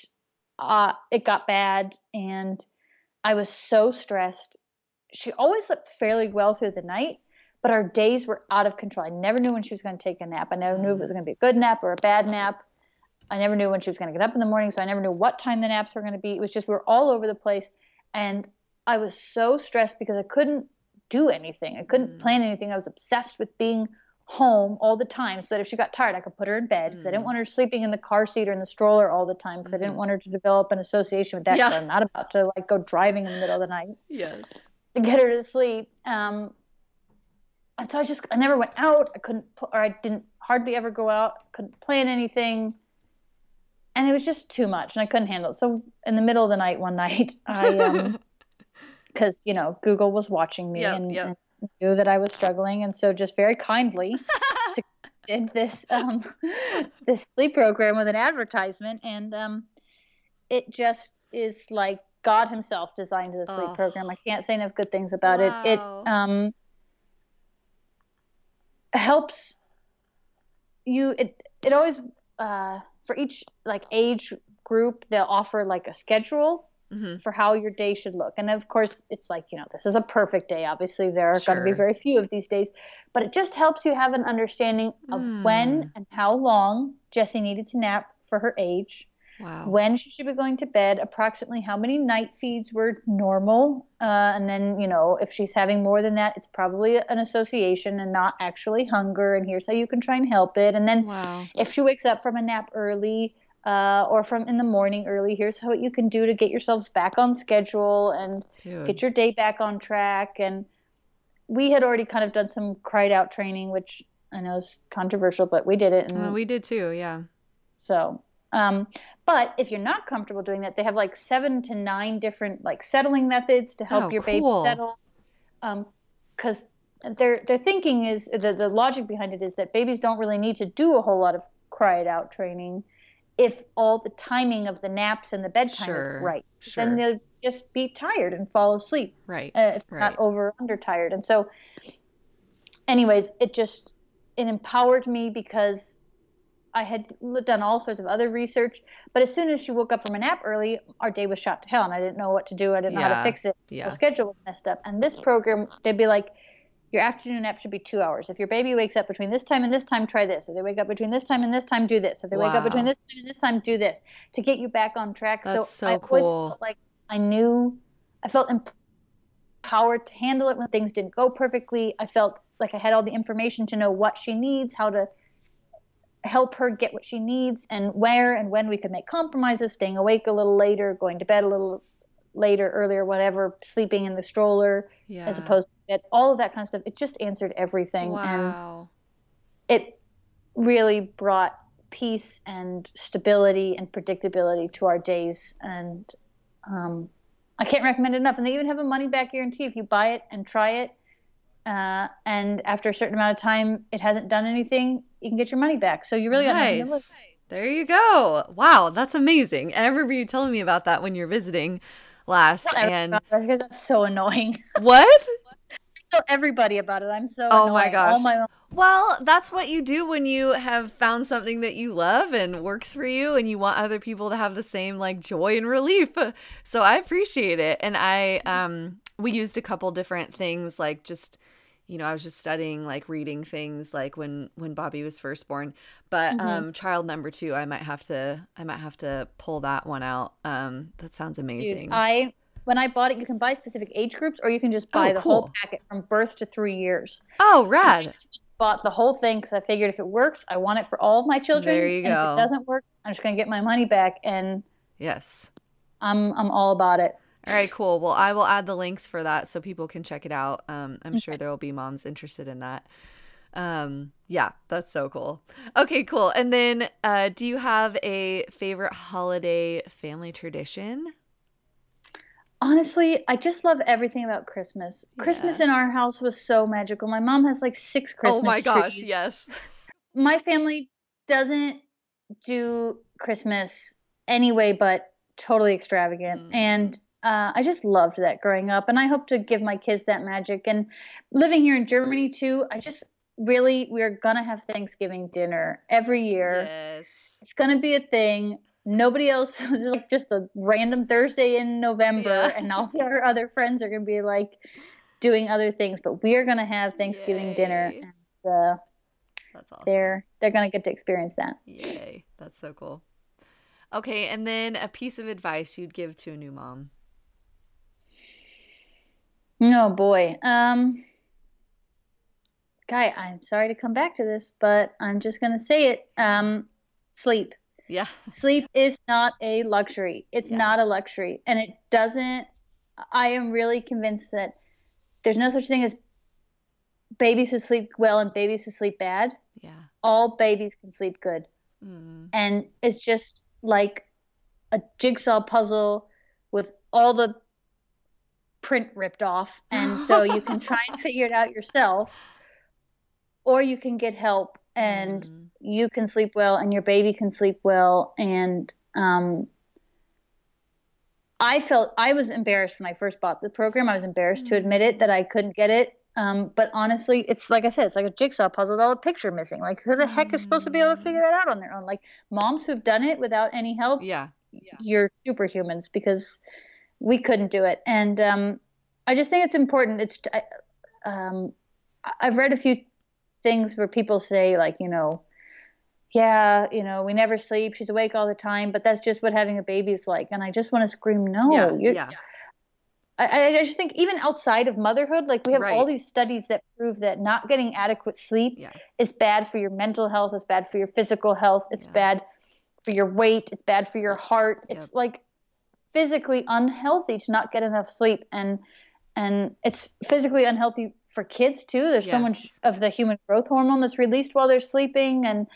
Speaker 2: it got bad, and I was so stressed. She always slept fairly well through the night, but our days were out of control. I never knew when she was going to take a nap. I never knew if it was going to be a good nap or a bad nap. I never knew when she was going to get up in the morning, so I never knew what time the naps were going to be. It was just, we were all over the place. And I was so stressed because I couldn't do anything. I couldn't plan anything. I was obsessed with being home all the time so that if she got tired, I could put her in bed, because I didn't want her sleeping in the car seat or in the stroller all the time, because I didn't want her to develop an association with that, because
Speaker 1: Yeah.
Speaker 2: I'm not about to like go driving in the middle of the night
Speaker 1: Yes.
Speaker 2: to get her to sleep. And so I never went out. I didn't hardly ever go out. Couldn't plan anything. And it was just too much, and I couldn't handle it. So in the middle of the night, one night, because Google was watching me,
Speaker 1: Yep,
Speaker 2: and,
Speaker 1: yep.
Speaker 2: and knew that I was struggling, and so just very kindly did this sleep program with an advertisement, and it just is like God Himself designed the sleep program. I can't say enough good things about it. It helps you. It always for each like age group, they'll offer like a schedule for how your day should look. And of course, it's like, this is a perfect day. Obviously, there are going to be very few of these days, but it just helps you have an understanding of when and how long Jessie needed to nap for her age.
Speaker 1: Wow.
Speaker 2: When she should be going to bed, approximately how many night feeds were normal. And then, if she's having more than that, it's probably an association and not actually hunger. And here's how you can try and help it. And then if she wakes up from a nap early or from in the morning early, here's what you can do to get yourselves back on schedule and get your day back on track. And we had already kind of done some cried out training, which I know is controversial, but we did it. And
Speaker 1: we did too. Yeah.
Speaker 2: So, but if you're not comfortable doing that, they have like 7 to 9 different like settling methods to help your baby settle. Because their thinking is the logic behind it is that babies don't really need to do a whole lot of cry it out training if all the timing of the naps and the bedtime is right. Then they'll just be tired and fall asleep.
Speaker 1: Right.
Speaker 2: If not under tired. And so, anyways, it empowered me because I had done all sorts of other research, but as soon as she woke up from a nap early, our day was shot to hell, and I didn't know what to do. I didn't know how to fix it. The schedule was messed up. And this program, they'd be like, your afternoon nap should be 2 hours. If your baby wakes up between this time and this time, try this. If they wake up between this time and this time, do this. If they wake up between this time and this time, do this, to get you back on track.
Speaker 1: That's so
Speaker 2: I
Speaker 1: cool.
Speaker 2: always felt like I felt empowered to handle it when things didn't go perfectly. I felt like I had all the information to know what she needs, how to help her get what she needs, and where and when we could make compromises, staying awake a little later, going to bed a little later, earlier, whatever, sleeping in the stroller as opposed to bed, all of that kind of stuff. It just answered everything.
Speaker 1: Wow.
Speaker 2: And it really brought peace and stability and predictability to our days. And I can't recommend it enough. And they even have a money back guarantee if you buy it and try it. And after a certain amount of time, it hasn't done anything, you can get your money back. So you really got nothing to lose.
Speaker 1: There you go. Wow, that's amazing. And I remember you telling me about that when you're visiting last.
Speaker 2: And because I'm so annoying.
Speaker 1: What?
Speaker 2: I tell everybody about it. I'm so
Speaker 1: oh
Speaker 2: annoying.
Speaker 1: My gosh. Well, that's what you do when you have found something that you love and works for you, and you want other people to have the same like joy and relief. So I appreciate it. And we used a couple different things, like just, I was just studying, like reading things like when Bobby was first born, but child number 2, I might have to pull that one out. That sounds amazing.
Speaker 2: Dude, when I bought it, you can buy specific age groups, or you can just buy the whole packet from birth to 3 years.
Speaker 1: Oh, rad.
Speaker 2: I bought the whole thing because I figured if it works, I want it for all of my children.
Speaker 1: There you go.
Speaker 2: And if it doesn't work, I'm just going to get my money back. And
Speaker 1: yes,
Speaker 2: I'm all about it.
Speaker 1: All right, cool. Well, I will add the links for that so people can check it out. I'm sure there will be moms interested in that. Yeah, that's so cool. Okay, cool. And then do you have a favorite holiday family tradition?
Speaker 2: Honestly, I just love everything about Christmas. Yeah. Christmas in our house was so magical. My mom has like 6 Christmas trees.
Speaker 1: Oh my gosh, yes.
Speaker 2: My family doesn't do Christmas anyway, but totally extravagant. And I just loved that growing up, and I hope to give my kids that magic. And living here in Germany too, we're gonna have Thanksgiving dinner every year.
Speaker 1: Yes.
Speaker 2: It's gonna be a thing. nobody else, it was like just a random Thursday in November,
Speaker 1: Yeah.
Speaker 2: and all our other friends are going to be like doing other things, but we are going to have Thanksgiving dinner,
Speaker 1: Yay.
Speaker 2: and
Speaker 1: That's awesome.
Speaker 2: they're going to get to experience that.
Speaker 1: Yay. That's so cool. Okay, and then a piece of advice you'd give to a new mom.
Speaker 2: Oh boy. Guy, I'm sorry to come back to this, but I'm just going to say it. Sleep.
Speaker 1: Yeah.
Speaker 2: Sleep is not a luxury. It's
Speaker 1: Yeah.
Speaker 2: not a luxury. And it doesn't, I am really convinced that there's no such thing as babies who sleep well and babies who sleep bad.
Speaker 1: Yeah.
Speaker 2: All babies can sleep good. And it's just like a jigsaw puzzle with all the print ripped off. And so you can try and figure it out yourself, or you can get help, and you can sleep well and your baby can sleep well. And I was embarrassed when I first bought the program. I was embarrassed to admit it, that I couldn't get it. But honestly, it's like I said, it's like a jigsaw puzzle with all the picture missing. Like, who the heck is supposed to be able to figure that out on their own? Like, moms who've done it without any help,
Speaker 1: Yeah.
Speaker 2: you're superhumans, because we couldn't do it. And I just think it's important. I've read a few things where people say, like, yeah, we never sleep. She's awake all the time, but that's just what having a baby is like. And I just want to scream, no.
Speaker 1: Yeah.
Speaker 2: I just think even outside of motherhood, like, we have
Speaker 1: Right.
Speaker 2: all these studies that prove that not getting adequate sleep is bad for your mental health. It's bad for your physical health. It's bad for your weight. It's bad for your heart. It's like physically unhealthy to not get enough sleep. And it's physically unhealthy for kids too. There's so much of the human growth hormone that's released while they're sleeping, and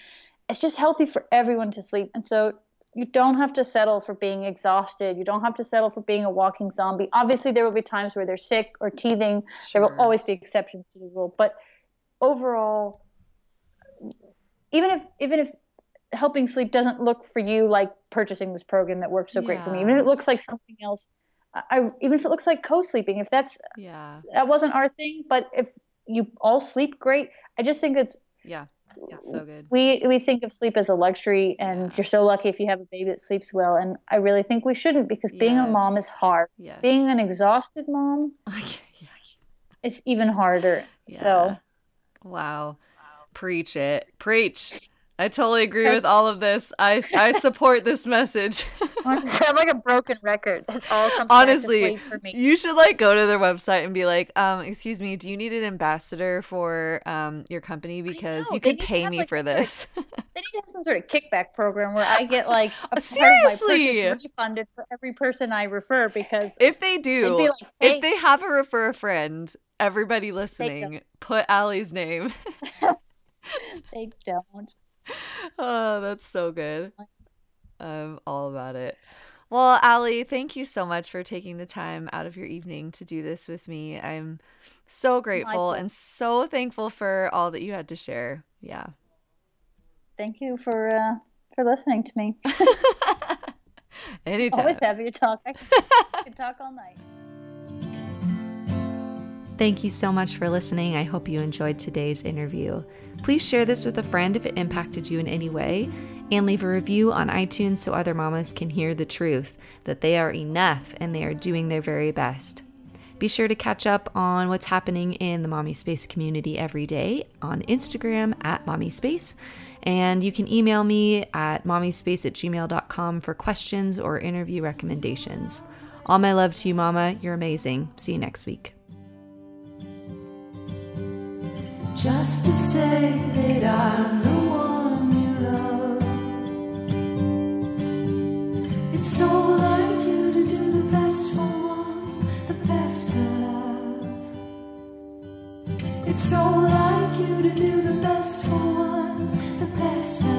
Speaker 2: it's just healthy for everyone to sleep. And so you don't have to settle for being exhausted. You don't have to settle for being a walking zombie. Obviously, there will be times where they're sick or teething. There will always be exceptions to the rule. But overall, even if helping sleep doesn't look for you like purchasing this program that works so great for me, even if it looks like something else, even if it looks like co-sleeping, if that wasn't our thing, but if you all sleep great, I just think it's so good. We think of sleep as a luxury, and you're so lucky if you have a baby that sleeps well. And I really think we shouldn't, because being a mom is hard. Being an exhausted mom is even harder. So,
Speaker 1: wow, preach it, preach. I totally agree with all of this. I support this message.
Speaker 2: I sound like a broken record. That's all comes
Speaker 1: honestly,
Speaker 2: back to sleep for me.
Speaker 1: You should like go to their website and be like, excuse me, do you need an ambassador for your company, because you could pay me for this?
Speaker 2: They need to have some sort of kickback program where I get like a
Speaker 1: seriously
Speaker 2: part of my purchase refunded for every person I refer, because
Speaker 1: if they do,
Speaker 2: like, hey,
Speaker 1: if they have a refer a friend, everybody listening, put Allie's name.
Speaker 2: They don't.
Speaker 1: Oh, that's so good. I'm all about it. Well, Allee, thank you so much for taking the time out of your evening to do this with me. I'm so grateful and so thankful for all that you had to share. Yeah.
Speaker 2: Thank you for listening to me.
Speaker 1: Anytime.
Speaker 2: Always happy to talk. I can talk all night.
Speaker 1: Thank you so much for listening. I hope you enjoyed today's interview. Please share this with a friend if it impacted you in any way, and leave a review on iTunes so other mamas can hear the truth, that they are enough and they are doing their very best. Be sure to catch up on what's happening in the Mommispace community every day on Instagram at Mommispace, and you can email me at mommispace@gmail.com for questions or interview recommendations. All my love to you, Mama. You're amazing. See you next week. Just to say that I'm the one you love. It's so like you to do the best for one, the best for love. It's so like you to do the best for one, the best for